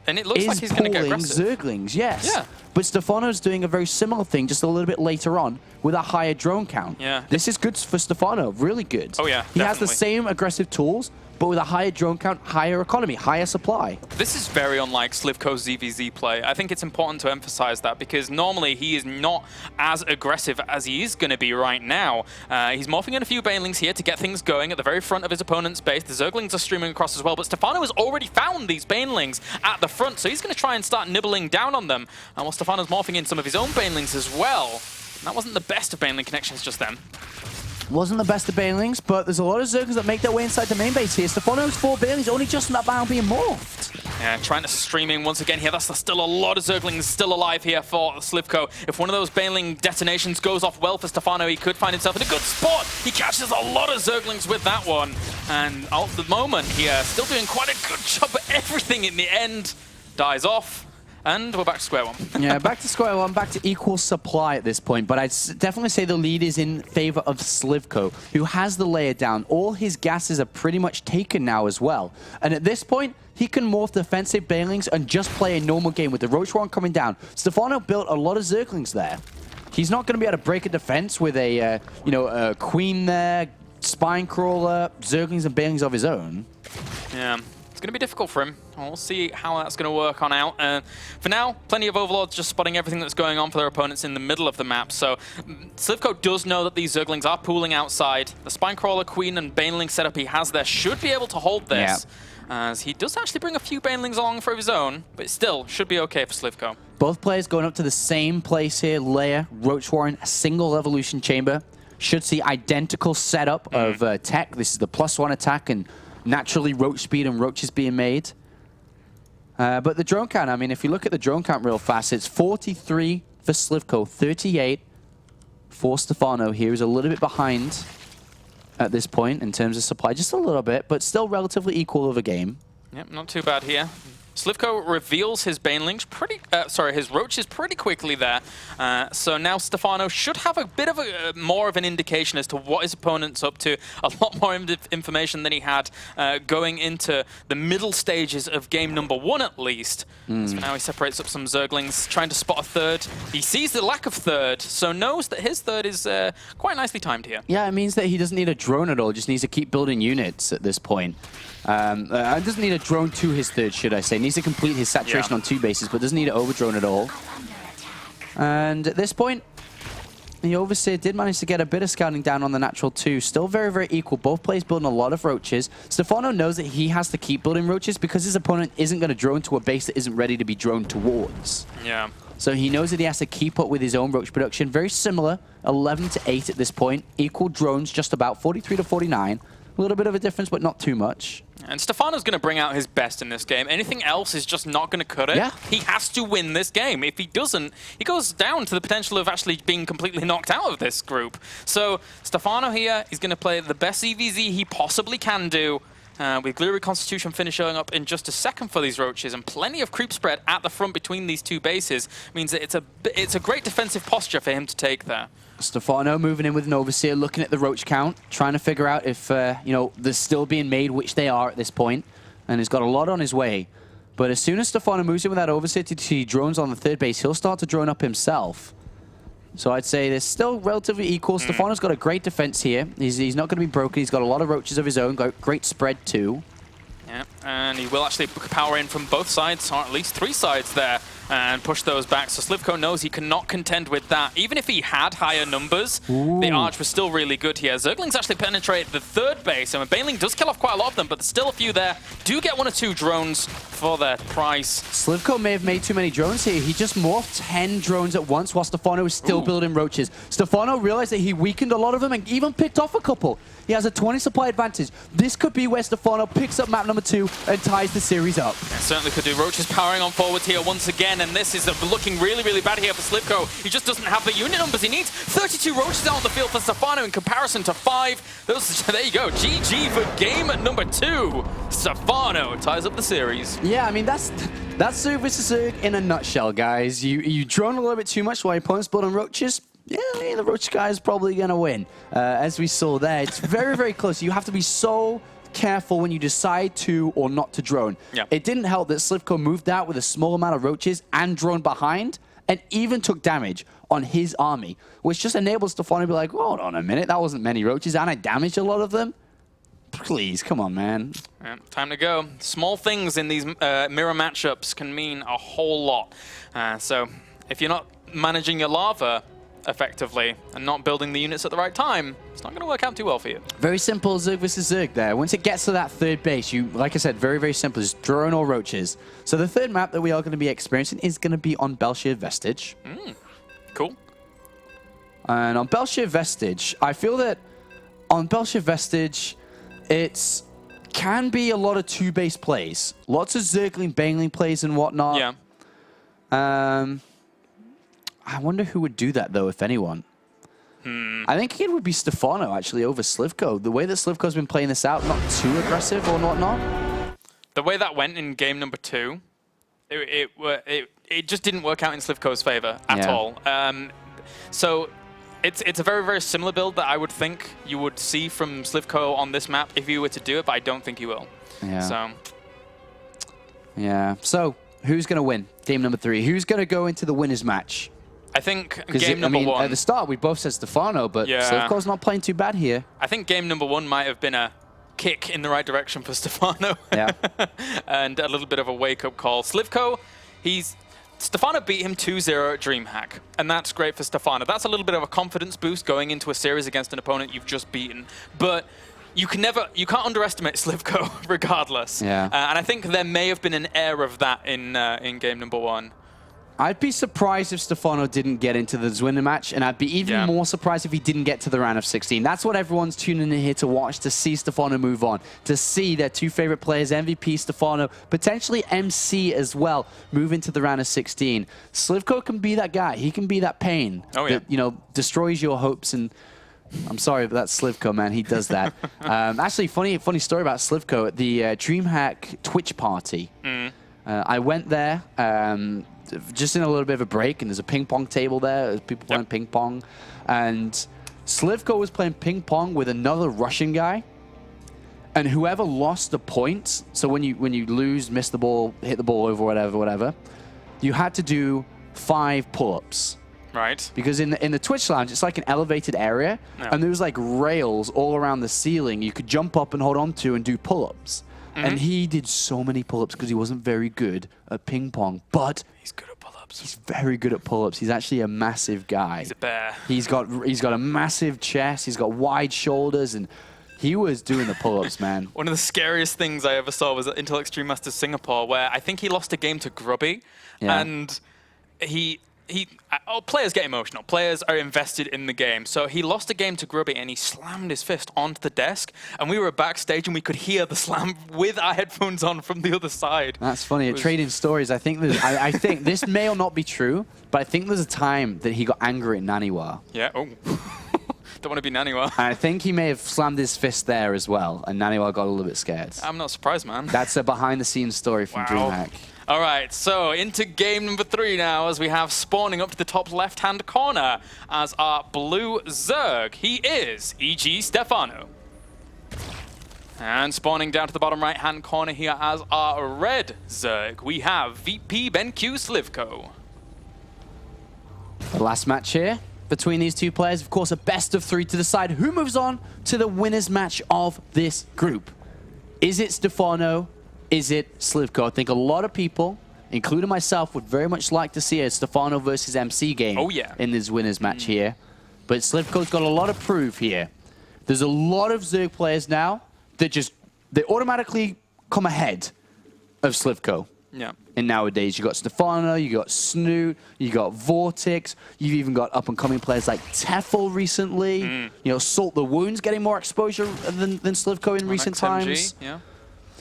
And it looks like he's going to get aggressive. Zerglings, yes. Yeah. But Stefano's doing a very similar thing, just a little bit later on, with a higher drone count. Yeah. This is good for Stefano, really good. Oh, yeah, He has the definitely. same aggressive tools, but with a higher drone count, higher economy, higher supply. This is very unlike sLivko's ZVZ play. I think it's important to emphasize that, because normally he is not as aggressive as he is going to be right now. He's morphing in a few Banelings here to get things going at the very front of his opponent's base. The Zerglings are streaming across as well, but Stefano has already found these Banelings at the front, so he's going to try and start nibbling down on them. And while Stefano's morphing in some of his own Banelings as well. That wasn't the best of Baneling connections just then. Wasn't the best of Banelings, but there's a lot of Zerglings that make their way inside the main base here. Stefano's 4 Banelings, only just not about being morphed. Yeah, trying to stream in once again here. That's still a lot of Zerglings still alive here for sLivko. If one of those Baneling detonations goes off well for Stefano, he could find himself in a good spot. He catches a lot of Zerglings with that one. And at the moment here, still doing quite a good job, but everything in the end dies off. And we're back to square one. Yeah, back to square one, back to equal supply at this point. But I'd definitely say the lead is in favor of sLivko, who has the layer down. All his gases are pretty much taken now as well. And at this point, he can morph defensive Banelings and just play a normal game with the Roach Warren coming down. Stefano built a lot of Zerglings there. He's not going to be able to break a defense with a, a Queen there, Spine Crawler, Zerglings and Banelings of his own. Yeah. It's going to be difficult for him. We'll see how that's going to work on out. For now, plenty of Overlords just spotting everything that's going on for their opponents in the middle of the map. So sLivko does know that these Zerglings are pooling outside. The Spinecrawler, Queen, and Baneling setup he has there should be able to hold this. Yeah. As he does actually bring a few Banelings along for his own, but still should be okay for sLivko. Both players going up to the same place here. Lair, Roach Warren, a single Evolution Chamber. Should see identical setup of tech. This is the +1 attack and naturally Roach speed and Roaches being made. But the drone count, I mean, if you look at the drone count real fast, it's 43 for sLivko, 38 for Stefano here. He's a little bit behind at this point in terms of supply, just a little bit, but still relatively equal of a game. Yep, not too bad here. sLivko reveals his Banelings his Roaches pretty quickly there. So now Stefano should have a bit of more of an indication as to what his opponent's up to. A lot more information than he had going into the middle stages of game number 1 at least. So now he separates up some Zerglings, trying to spot a third. He sees the lack of third, so knows that his third is quite nicely timed here. Yeah, it means that he doesn't need a drone at all, just needs to keep building units at this point. Doesn't need a drone to his third, should I say. Needs to complete his saturation on 2 bases, but doesn't need an overdrone at all. And at this point, the Overseer did manage to get a bit of scouting down on the natural too. Still very, very equal. Both players building a lot of Roaches. Stefano knows that he has to keep building Roaches because his opponent isn't going to drone to a base that isn't ready to be droned towards. Yeah. So he knows that he has to keep up with his own Roach production. Very similar, 11 to 8 at this point. Equal drones, just about 43 to 49. A little bit of a difference, but not too much. And Stefano's going to bring out his best in this game. Anything else is just not going to cut it. Yeah. He has to win this game. If he doesn't, he goes down to the potential of actually being completely knocked out of this group. So Stefano here is going to play the best EVZ he possibly can do with Glue Reconstitution finish showing up in just a second for these Roaches, and plenty of creep spread at the front between these two bases means that it's a great defensive posture for him to take there. Stefano moving in with an Overseer, looking at the Roach count, trying to figure out if, you know, they're still being made, which they are at this point, and he's got a lot on his way. But as soon as Stefano moves in with that Overseer to see drones on the third base, he'll start to drone up himself. So I'd say they're still relatively equal. Stefano's got a great defense here. He's not going to be broken. He's got a lot of Roaches of his own, got great spread too. Yeah, and he will actually power in from both sides, or at least 3 sides there, and push those back. So sLivko knows he cannot contend with that. Even if he had higher numbers, the Arch was still really good here. Zerglings actually penetrate the third base, and Baneling does kill off quite a lot of them, but there's still a few there. Do get 1 or 2 drones for their price. sLivko may have made too many drones here. He just morphed 10 drones at once while Stefano was still building Roaches. Stefano realized that he weakened a lot of them and even picked off a couple. He has a 20 supply advantage. This could be where Stefano picks up map number 2 and ties the series up. Yeah, certainly could do. Roaches powering on forward here once again, and this is looking really, really bad here for sLivko. He just doesn't have the unit numbers he needs. 32 Roaches out on the field for Stefano in comparison to 5. There you go. GG for game number 2. Stefano ties up the series. Yeah, I mean, that's Zerg versus Zerg in a nutshell, guys. You drone a little bit too much while your opponent's building Roaches. Yeah, the Roach guy is probably going to win. As we saw there, it's very, very close. You have to be so careful when you decide to or not to drone. Yep. It didn't help that sLivko moved out with a small amount of Roaches and drone behind, and even took damage on his army, which just enables Stefano to be like, hold on a minute, that wasn't many Roaches, and I damaged a lot of them? Please, come on, man. Yeah, time to go. Small things in these mirror matchups can mean a whole lot. So if you're not managing your lava effectively and not building the units at the right time, it's not going to work out too well for you. Very simple Zerg versus Zerg there. Once it gets to that third base, you, like I said, very, very simple. Just drone or Roaches. So the third map that we are going to be experiencing is going to be on Belshir Vestige. Cool. And on Belshir Vestige, I feel that on Belshir Vestige, it can be a lot of 2-base plays. Lots of Zergling, Baneling plays and whatnot. Yeah. I wonder who would do that, though, if anyone. I think it would be Stefano, actually, over sLivko. The way that sLivko's been playing this out, not too aggressive or whatnot. The way that went in game number 2, it just didn't work out in sLivko's favor at all. So it's a very, very similar build that I would think you would see from sLivko on this map if you were to do it, but I don't think you will. So who's going to win game number 3? Who's going to go into the winner's match? I think game number 1... At the start, we both said Stefano, but sLivko's not playing too bad here. I think game number 1 might have been a kick in the right direction for Stefano. And a little bit of a wake-up call. sLivko, Stefano beat him 2-0 at DreamHack, and that's great for Stefano. That's a little bit of a confidence boost going into a series against an opponent you've just beaten. But you can't underestimate sLivko regardless. And I think there may have been an air of that in game number 1. I'd be surprised if Stefano didn't get into the winner match, and I'd be even more surprised if he didn't get to the round of 16. That's what everyone's tuning in here to watch, to see Stefano move on, to see their 2 favorite players, MVP Stefano, potentially MC as well, move into the round of 16. sLivko can be that guy. He can be that pain that, you know, destroys your hopes. And I'm sorry, but that's sLivko, man. He does that. Actually, funny story about sLivko at the DreamHack Twitch party. I went there just in a little bit of a break, and there's a ping pong table there. There's people playing ping pong, and sLivko was playing ping pong with another Russian guy, and whoever lost the point, so when you lose, miss the ball, hit the ball over, whatever, you had to do 5 pull-ups. Right. Because in the Twitch lounge, it's like an elevated area, and there was like rails all around the ceiling you could jump up and hold on to and do pull-ups. And he did so many pull-ups because he wasn't very good at ping pong, but he's good at pull-ups. He's very good at pull-ups. He's actually a massive guy. He's a bear. He's got a massive chest. He's got wide shoulders, and he was doing the pull-ups, man. One of the scariest things I ever saw was at Intel Extreme Masters Singapore, where I think he lost a game to Grubby, and players get emotional. Players are invested in the game. So he lost a game to Grubby, and he slammed his fist onto the desk, and we were backstage, and we could hear the slam with our headphones on from the other side. That's funny. At Trading Stories, I think I think this may or not be true, but I think there's a time that he got angry at Naniwa. Yeah. Oh. Don't want to be Naniwa. I think he may have slammed his fist there as well, and Naniwa got a little bit scared. I'm not surprised, man. That's a behind-the-scenes story from DreamHack. All right, so into game number 3 now, as we have spawning up to the top left-hand corner as our blue Zerg. He is EG Stephano. And spawning down to the bottom right-hand corner here as our red Zerg, we have VP BenQ sLivko. The last match here between these two players, of course, a best of 3 to decide who moves on to the winners match of this group. Is it Stephano? Is it sLivko? I think a lot of people, including myself, would very much like to see a Stephano versus MC game in this winners match here. But sLivko's got a lot of proof here. There's a lot of Zerg players now that they automatically come ahead of sLivko. Yeah. And nowadays, you got Stephano, you got Snoot, you got Vortex, you've even got up-and-coming players like Tefl recently. You know, Salt the Wound's getting more exposure than sLivko in recent times. Yeah.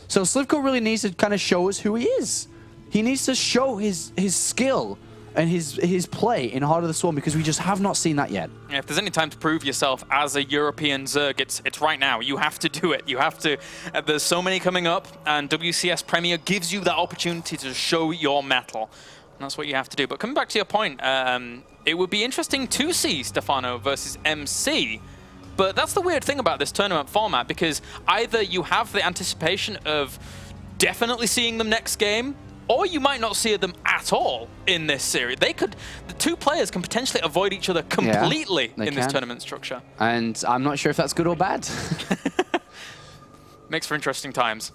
So sLivko really needs to kind of show us who he is. He needs to show his skill and his play in Heart of the Swarm, because we just have not seen that yet. Yeah, if there's any time to prove yourself as a European Zerg, it's right now. You have to do it. You have to. There's so many coming up, and WCS Premier gives you that opportunity to show your mettle. And that's what you have to do. But coming back to your point, it would be interesting to see Stephano versus MC. But that's the weird thing about this tournament format, because either you have the anticipation of definitely seeing them next game, or you might not see them at all in this series. The 2 players can potentially avoid each other completely in this tournament structure. And I'm not sure if that's good or bad. Makes for interesting times.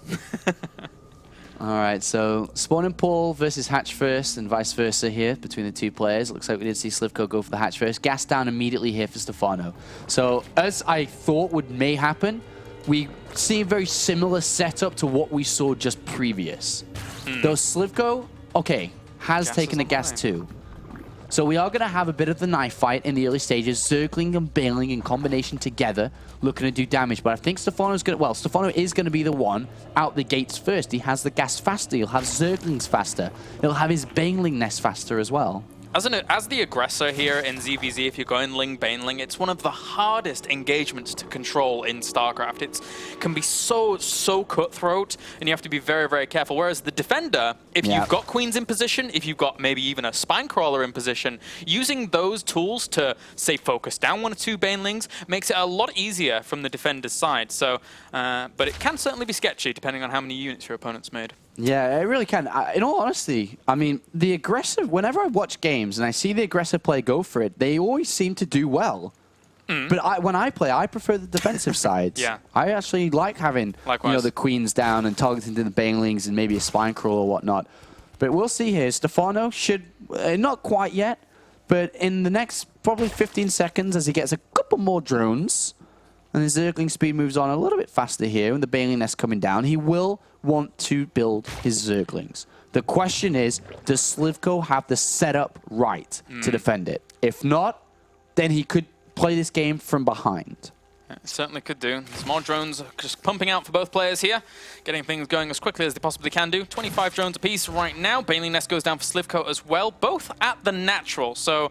All right, so Spawn and Paul versus Hatch first, and vice versa here between the 2 players. It looks like we did see sLivko go for the Hatch first. Gas down immediately here for Stephano. So as I thought may happen, we see a very similar setup to what we saw just previous. Though sLivko, okay, has taken the gas too. So we are going to have a bit of the knife fight in the early stages, Zergling and Baneling in combination together, looking to do damage. But I think Stephano's going to, well, Stephano is going to be the one out the gates first. He has the gas faster, he'll have Zerglings faster, he'll have his Baneling nest faster as well. As the aggressor here in ZVZ, if you're going Ling Baneling, it's one of the hardest engagements to control in StarCraft. It can be so cutthroat, and you have to be very, very careful. Whereas the defender, if you've got queens in position, if you've got maybe even a spine crawler in position, using those tools to, say, focus down 1 or 2 Banelings makes it a lot easier from the defender's side. So, but it can certainly be sketchy depending on how many units your opponent's made. Yeah, it really can. In all honesty, I mean, the aggressive, whenever I watch games and I see the aggressive play go for it, they always seem to do well. But when I play, I prefer the defensive sides. I actually like having the queens down and targeting the Banelings and maybe a spine crawl or whatnot. But we'll see here. Stephano should, not quite yet, but in the next probably 15 seconds as he gets a couple more drones, and his Zergling speed moves on a little bit faster here, and the Baneling nest coming down, he will want to build his Zerglings. The question is, does sLivko have the setup right to defend it? If not, then he could play this game from behind. Yeah, it certainly could do. There's more drones just pumping out for both players here, getting things going as quickly as they possibly can do. 25 drones apiece right now. Baneling nest goes down for sLivko as well, both at the natural. So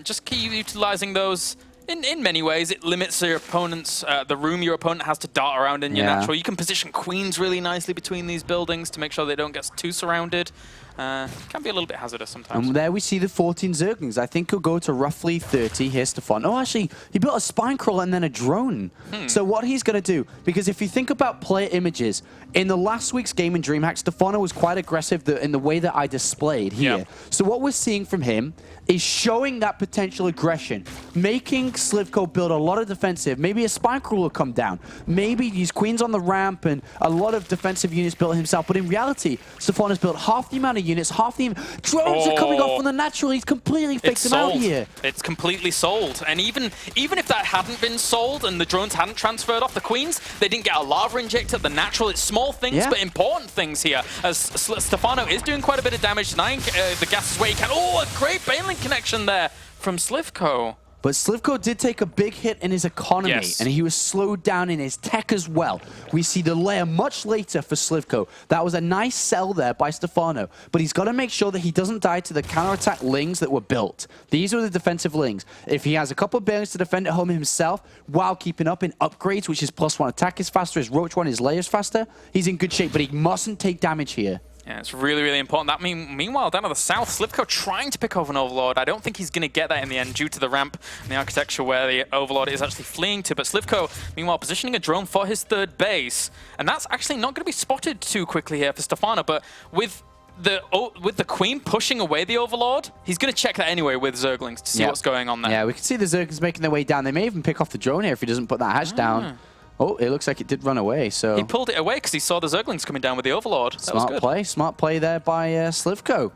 just keep utilizing those. In many ways, it limits your opponent's, the room your opponent has to dart around in your natural. You can position queens really nicely between these buildings to make sure they don't get too surrounded. Can be a little bit hazardous sometimes. And there we see the 14 Zerglings. I think he'll go to roughly 30. Here's Stefano. Oh, actually, he built a spine crawler and then a drone. So what he's going to do, because if you think about player images, in the last week's game in DreamHack, Stefano was quite aggressive in the way that I displayed here. So what we're seeing from him is showing that potential aggression, making sLivko build a lot of defensive. Maybe a spine crawler will come down. Maybe these queens on the ramp and a lot of defensive units built himself. But in reality, Stefano's built half the amount of units, half the drones are coming off from the natural. He's completely faked them out here. It's completely sold. And even if that hadn't been sold and the drones hadn't transferred off the queens, they didn't get a lava injector. The natural, it's small things, but important things here. As Stephano is doing quite a bit of damage, denying the gas is where he can. Oh, a great Baneling connection there from sLivko. But sLivko did take a big hit in his economy, Yes. and he was slowed down in his tech as well. We see the layer much later for sLivko. That was a nice sell there by Stefano, but he's got to make sure that he doesn't die to the counterattack lings that were built. These were the defensive lings. If he has a couple of Bailings to defend at home himself, while keeping up in upgrades, which is +1 attack is faster, his Roach 1 is layers faster, he's in good shape, but he mustn't take damage here. Yeah, it's really, really important. That meanwhile, down to the south, sLivko trying to pick over an Overlord. I don't think he's going to get that in the end due to the ramp and the architecture where the Overlord is actually fleeing to. But sLivko, meanwhile, positioning a drone for his third base. And that's actually not going to be spotted too quickly here for Stefano. But with the Queen pushing away the Overlord, he's going to check that anyway with Zerglings to see what's going on there. Yeah, we can see the Zerglings making their way down. They may even pick off the drone here if he doesn't put that hatch down. Oh, it looks like it did run away, so... He pulled it away because he saw the Zerglings coming down with the Overlord. That was good. Smart play there by sLivko.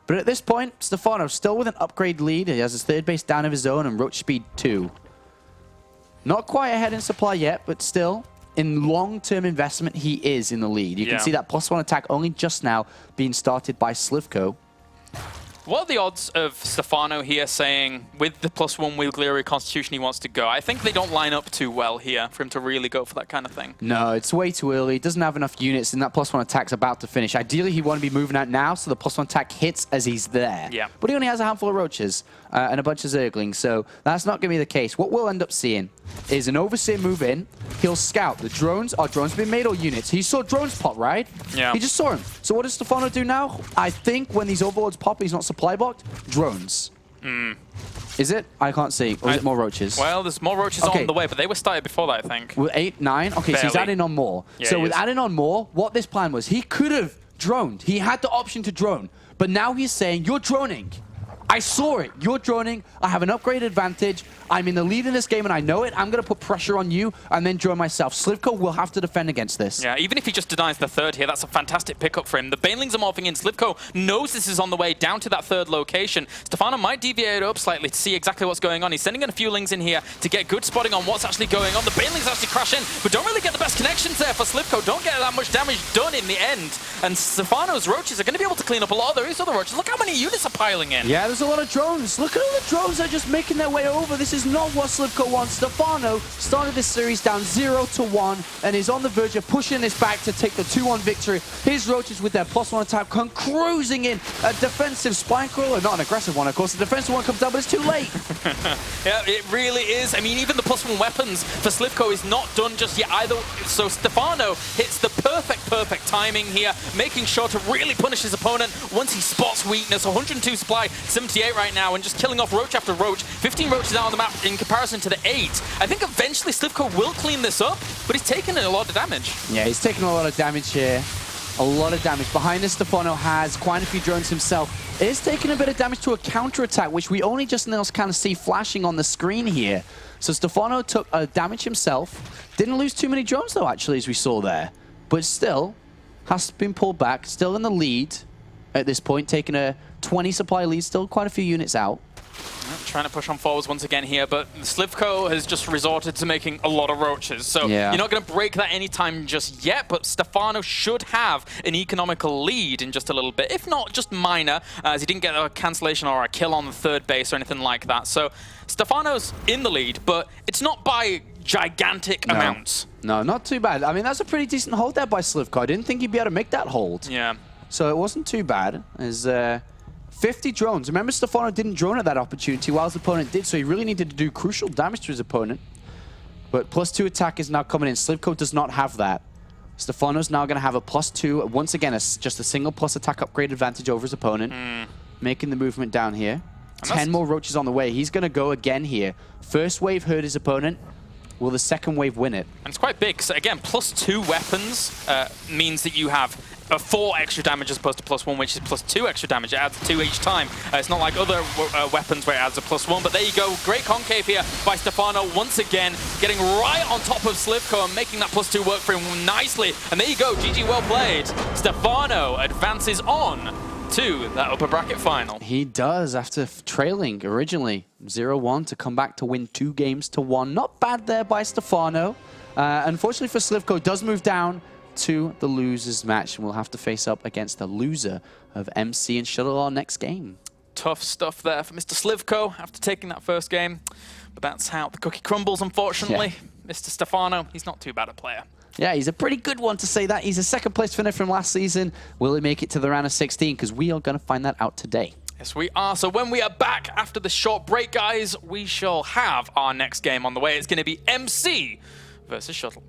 But at this point, Stefano still with an upgrade lead. He has his third base down of his own and Roach speed 2. Not quite ahead in supply yet, but still, in long-term investment, he is in the lead. You can see that +1 attack only just now being started by sLivko. What are the odds of Stefano here saying, with the +1 wheel Gliori Constitution he wants to go? I think they don't line up too well here for him to really go for that kind of thing. No, it's way too early. He doesn't have enough units, and that +1 attack's about to finish. Ideally, he want to be moving out now, so the +1 attack hits as he's there. Yeah. But he only has a handful of Roaches and a bunch of Zerglings, so that's not going to be the case. What we'll end up seeing is an Overseer move in. He'll scout. The drones, are drones being made or units? He saw drones pop, right? Yeah. He just saw him. So what does Stefano do now? I think when these Overlords pop, he's not supply blocked. Drones. Is it? I can't see. Or is it more Roaches? Well, there's more Roaches on the way, but they were started before that, I think. With 8, 9? Okay, so he's adding on more. Yeah, so with adding on more, what this plan was, he could have droned. He had the option to drone. But now he's saying, you're droning. I saw it. You're droning. I have an upgrade advantage. I'm in the lead in this game, and I know it. I'm going to put pressure on you and then drone myself. sLivko will have to defend against this. Yeah, even if he just denies the third here, that's a fantastic pickup for him. The Banelings are morphing in. sLivko knows this is on the way down to that third location. Stefano might deviate up slightly to see exactly what's going on. He's sending in a few lings in here to get good spotting on what's actually going on. The Banelings actually crash in, but don't really get the best connections there for sLivko. Don't get that much damage done in the end. And Stefano's Roaches are going to be able to clean up a lot of those other Roaches. Look how many units are piling in. Yeah, there's a lot of drones. Look at all the drones that are just making their way over. This is not what sLivko wants. Stefano started this series down 0-1 and is on the verge of pushing this back to take the 2-1 victory. His Roaches with their +1 attack come cruising in. A defensive spine crawler, not an aggressive one, of course. The defensive one comes down, but it's too late. Yeah, it really is. I mean, even the +1 weapons for sLivko is not done just yet either. So Stefano hits the perfect timing here, making sure to really punish his opponent once he spots weakness. 102 supply, 78 right now, and just killing off Roach after Roach. 15 Roaches out on the map in comparison to the 8. I think eventually sLivko will clean this up, but he's taken a lot of damage. Yeah, he's taking a lot of damage here. A lot of damage. Behind this, Stefano has quite a few drones himself. Is taking a bit of damage to a counter-attack, which we only just now kind of see flashing on the screen here. So Stefano took damage himself. Didn't lose too many drones, though, actually, as we saw there. But still, has been pulled back. Still in the lead at this point, taking a 20 supply lead. Still quite a few units out. Trying to push on forwards once again here, but sLivko has just resorted to making a lot of Roaches. So you're not going to break that anytime just yet, but Stefano should have an economical lead in just a little bit, if not just minor, as he didn't get a cancellation or a kill on the third base or anything like that. So Stefano's in the lead, but it's not by gigantic amounts. No, not too bad. I mean, that's a pretty decent hold there by sLivko. I didn't think he'd be able to make that hold. Yeah. So it wasn't too bad. As 50 drones. Remember, Stefano didn't drone at that opportunity while his opponent did, so he really needed to do crucial damage to his opponent. But +2 attack is now coming in. sLivko does not have that. Stefano's now going to have a +2. Once again, just a single plus attack upgrade advantage over his opponent. Making the movement down here. 10 more Roaches on the way. He's going to go again here. First wave hurt his opponent. Will the second wave win it? And it's quite big. So again, +2 weapons means that you have 4 extra damage as opposed to +1, which is +2 extra damage. It adds 2 each time. It's not like other weapons where it adds a +1, but there you go. Great concave here by Stefano. Once again, getting right on top of sLivko and making that +2 work for him nicely. And there you go. GG, well played. Stefano advances on to that upper bracket final. He does, after trailing originally 0-1 to come back to win 2 games to 1. Not bad there by Stefano. Unfortunately for sLivko, does move down to the losers match, and we'll have to face up against the loser of MC and Shuttle our next game. tough stuff there for Mr. SLivko after taking that first game. But that's how the cookie crumbles, unfortunately. Yeah. Mr. Stefano, he's not too bad a player. Yeah, he's a pretty good one to say that. He's a second place finisher from last season. Will he make it to the round of 16? Because we are going to find that out today. Yes, we are. So when we are back after the short break, guys, we shall have our next game on the way. It's going to be MC versus Shuttle.